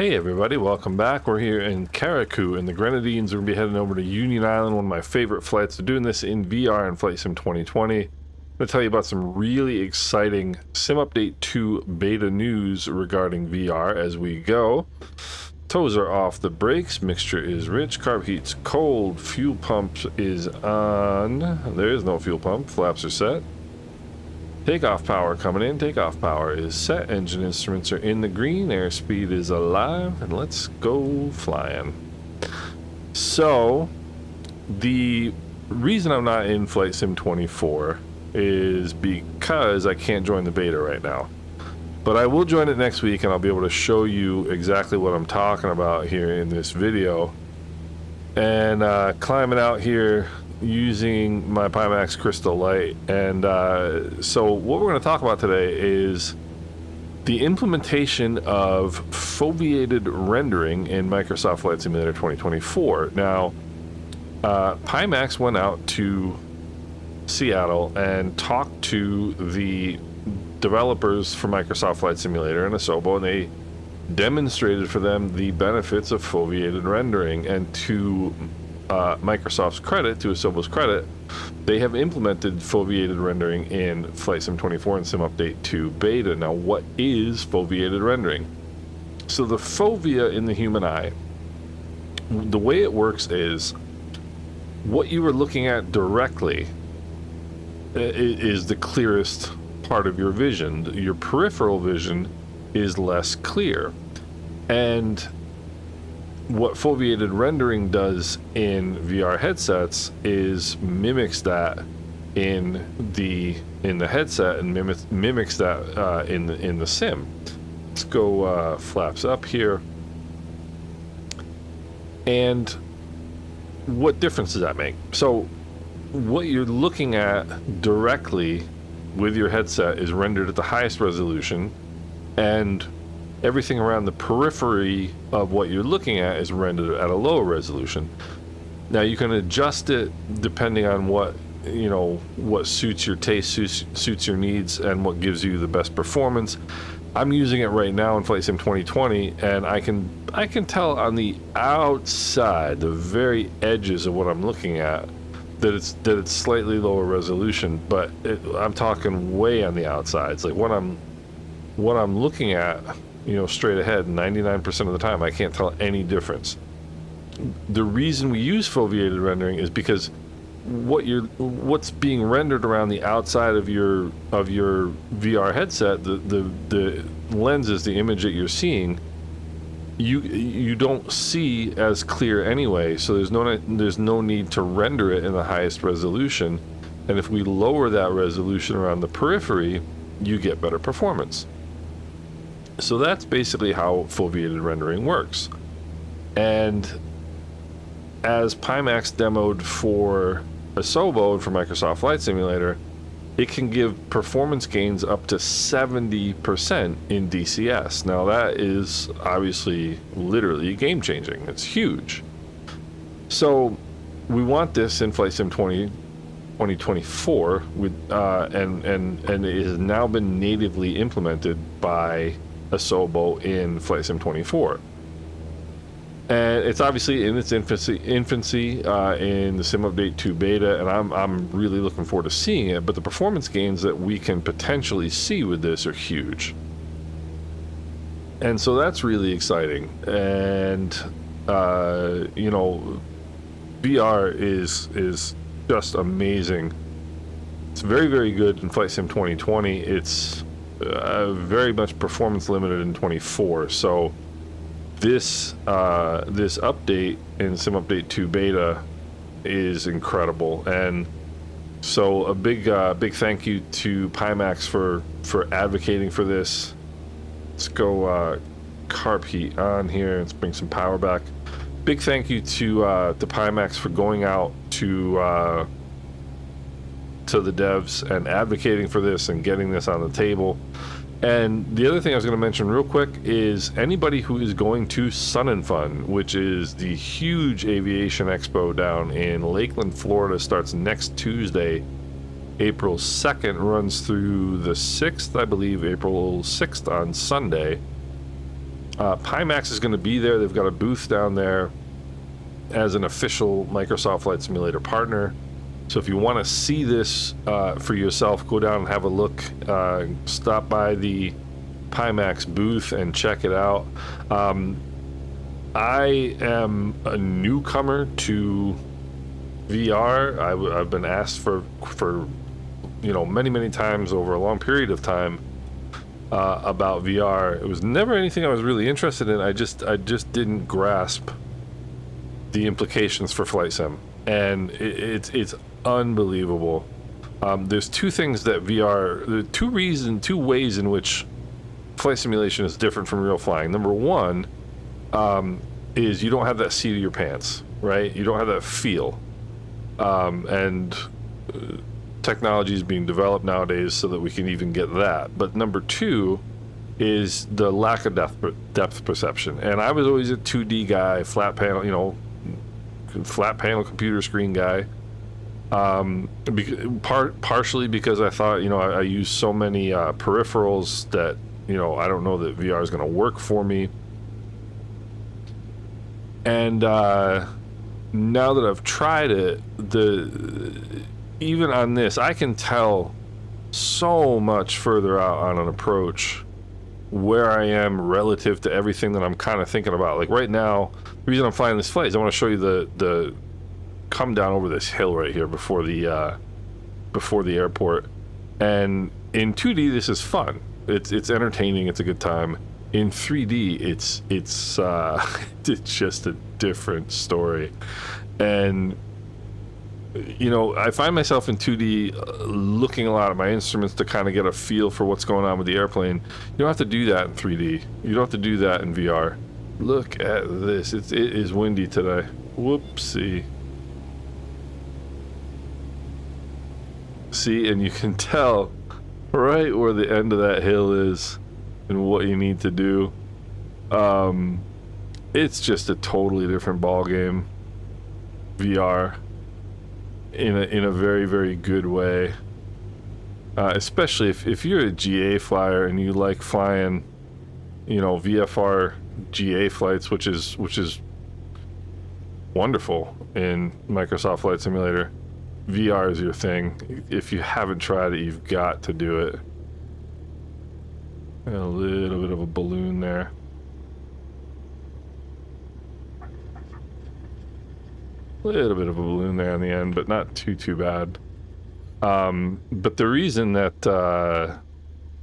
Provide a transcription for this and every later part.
Hey everybody, welcome back. We're here in Caracu in the Grenadines. We're going to be heading over to Union Island, one of my favorite flights. We're doing this in VR in Flight Sim 2020. I'm going to tell you about some really exciting Sim Update 2 beta news regarding VR as we go. Toes are off the brakes, mixture is rich, carb heat's cold, fuel pump is on. There is no fuel pump, flaps are set. Takeoff power coming in, takeoff power is set, engine instruments are in the green, airspeed is alive, and let's go flying. So, the reason I'm not in Flight Sim 24 is because I can't join the beta right now. But I will join it next week and I'll be able to show you exactly what I'm talking about here in this video. And climbing out here using my Pimax Crystal Light. And so what we're going to talk about today is the implementation of foveated rendering in Microsoft Flight Simulator 2024. Now, Pimax went out to Seattle and talked to the developers for Microsoft Flight Simulator and Asobo, and they demonstrated for them the benefits of foveated rendering. And to Microsoft's credit, to Asobo's credit, they have implemented foveated rendering in Flight Sim 24 and Sim Update 2 beta. Now, what is foveated rendering? So the fovea in the human eye, the way it works is what you are looking at directly is the clearest part of your vision. Your peripheral vision is less clear. And what foveated rendering does in VR headsets is mimics that in the headset and mimics that in the sim. Let's go flaps up here. And what difference does that make? So what you're looking at directly with your headset is rendered at the highest resolution, and everything around the periphery of what you're looking at is rendered at a lower resolution. Now you can adjust it depending on what suits your taste, suits your needs, and what gives you the best performance. I'm using it right now in Flight Sim 2020, and I can tell on the outside, the very edges of what I'm looking at, that it's slightly lower resolution, but I'm talking way on the outsides. Like what I'm looking at, straight ahead, 99% of the time, I can't tell any difference. The reason we use foveated rendering is because what's being rendered around the outside of your VR headset, the lenses, the image that you're seeing, you don't see as clear anyway. So there's no need to render it in the highest resolution. And if we lower that resolution around the periphery, you get better performance. So that's basically how foveated rendering works. And as Pimax demoed for Asobo and for Microsoft Flight Simulator, it can give performance gains up to 70% in DCS. Now that is obviously literally game-changing. It's huge. So we want this in Flight Sim 2024 with and it has now been natively implemented by Asobo in Flight Sim 24. And it's obviously in its infancy in the Sim Update 2 beta, and I'm really looking forward to seeing it. But the performance gains that we can potentially see with this are huge, and so that's really exciting. And VR is just amazing. It's very, very good in Flight Sim 2020. It's very much performance limited in 24. So this update in Sim Update 2 beta is incredible, and so a big thank you to Pimax for advocating for this. Let's go carb heat on here. Let's bring some power back. Big thank you to Pimax for going out to the devs and advocating for this and getting this on the table. And the other thing I was going to mention real quick is anybody who is going to Sun and Fun, which is the huge aviation expo down in Lakeland, Florida, starts next Tuesday, April 2nd, runs through the 6th, I believe, April 6th on Sunday. Pimax is going to be there. They've got a booth down there as an official Microsoft Flight Simulator partner. So if you want to see this for yourself, go down and have a look. Stop by the Pimax booth and check it out. I am a newcomer to VR. I've been asked for many times over a long period of time about VR. It was never anything I was really interested in. I just didn't grasp the implications for flight sim, and it's unbelievable. There's two things that VR, two ways in which flight simulation is different from real flying. Number one is you don't have that seat of your pants, right? You don't have that feel, and technology is being developed nowadays so that we can even get that. But number two is the lack of depth perception. And I was always a 2D guy, flat panel computer screen guy. Partially because I thought, I use so many peripherals that, I don't know that VR is going to work for me. And now that I've tried it, even on this, I can tell so much further out on an approach where I am relative to everything that I'm kind of thinking about. Like right now, the reason I'm flying this flight is I want to show you the come down over this hill right here before the airport. And in 2D, this is fun. It's entertaining. It's a good time. In 3D, it's just a different story. And I find myself in 2D looking a lot at my instruments to kind of get a feel for what's going on with the airplane. You don't have to do that in 3D. You don't have to do that in VR. Look at this. It is windy today. Whoopsie. See, and you can tell right where the end of that hill is and what you need to do. It's just a totally different ball game. VR. In a very, very good way. Especially if you're a GA flyer and you like flying, VFR GA flights, which is wonderful in Microsoft Flight Simulator. VR is your thing. If you haven't tried it, you've got to do it. A little bit of a balloon there. A little bit of a balloon there in the end, but not too bad. But the reason that the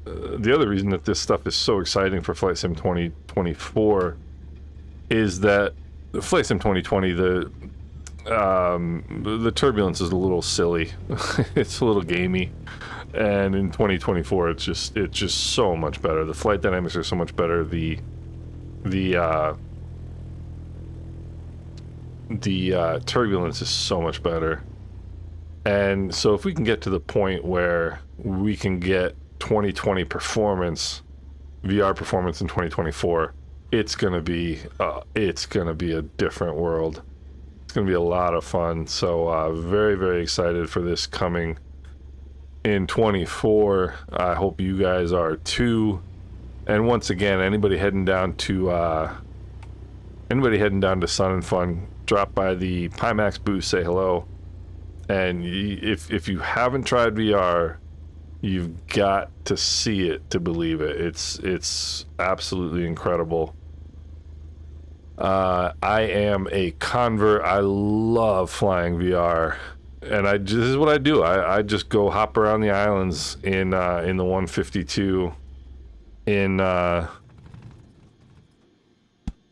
other reason that this stuff is so exciting for Flight Sim 2024 is that the Flight Sim 2020, the turbulence is a little silly. It's a little gamey, and in 2024 it's just so much better. The flight dynamics are so much better. The turbulence is so much better. And so if we can get to the point where we can get 2020 performance, VR performance in 2024, it's gonna be a different world. It's gonna be a lot of fun. So very, very excited for this coming in 24. I hope you guys are too. And once again, anybody heading down to Sun and Fun, drop by the Pimax booth, say hello. And if you haven't tried VR, you've got to see it to believe it. It's absolutely incredible. I am a convert. I love flying VR, and this is what I do. I just go hop around the islands in the 152 in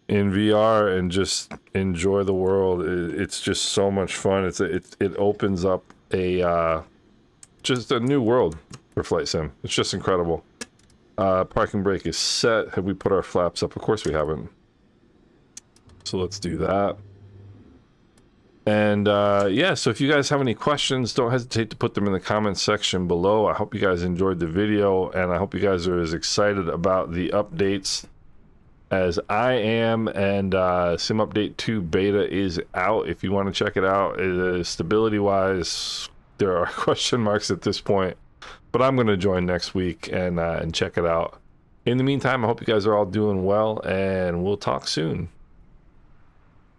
VR and just enjoy the world. It's just so much fun. It opens up just a new world for flight sim. It's just incredible. Parking brake is set. Have we put our flaps up? Of course we haven't. So let's do that. And yeah, so if you guys have any questions, don't hesitate to put them in the comments section below. I hope you guys enjoyed the video, and I hope you guys are as excited about the updates as I am. And Sim Update 2 beta is out. If you want to check it out, stability wise, there are question marks at this point, but I'm going to join next week and check it out In the meantime, I hope you guys are all doing well, and we'll talk soon.